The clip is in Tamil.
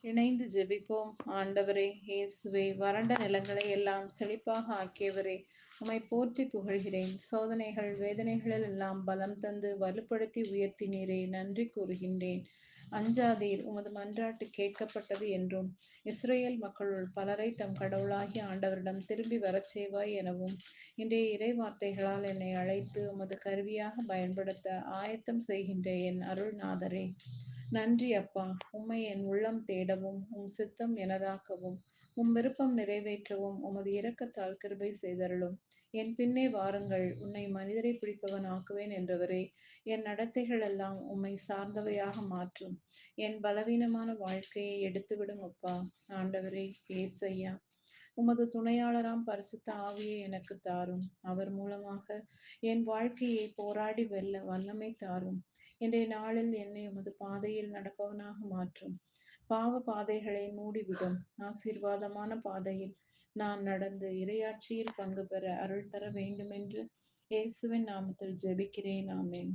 இணைந்து ஜெபிப்போம். ஆண்டவரே இயேசுவே, வறண்ட நிலங்களை எல்லாம் செழிப்பாக ஆக்கியவரே, உம்மை போற்றி புகழ்கிறேன். சோதனைகள் வேதனைகளில் எல்லாம் பலம் தந்து வலுப்படுத்தி உயர்த்தினீரே, நன்றி கூறுகின்றேன். அஞ்சாதீர், உமது மன்றாட்டு கேட்கப்பட்டது என்றும், இஸ்ரேல் மக்களுள் பலரை தம் கடவுளாகிய ஆண்டவரிடம் திரும்பி வரச் செய்வாய் எனவும், இன்றைய இறை வார்த்தைகளால் என்னை அழைத்து உமது கருவியாக பயன்படுத்த ஆயத்தம் செய்கின்ற என் அருள்நாதரே, நன்றி அப்பா. உம்மை என் உள்ளம் தேடவும், உம் சித்தம் எனதாக்கவும், உம் விருப்பம் நிறைவேற்றவும் உமது இரக்கத்தால் கிருபை செய்தருளும். என் பின்னே வாருங்கள், உன்னை மனிதரை பிடிப்பவன் ஆக்குவேன் என்றவரே, என் நடத்தைகள் எல்லாம் உம்மை சார்ந்தவையாக மாற்றும். என் பலவீனமான வாழ்க்கையை எடுத்துவிடும் அப்பா. ஆண்டவரே ஏசையா, உமது துணையாளராம் பரிசுத்த ஆவியை எனக்கு தாரும். அவர் மூலமாக என் வாழ்க்கையை போராடி வெல்ல வல்லமை தாரும். இன்றைய நாளில் என்னை உமது பாதையில் நடப்பவனாக மாற்றும். பாவ பாதைகளை மூடிவிடும். ஆசீர்வாதமான பாதையில் நான் நடந்து இறையாட்சியில் பங்கு பெற அருள் தர வேண்டுமென்று இயேசுவின் நாமத்தில் ஜெபிக்கிறேன். ஆமென்.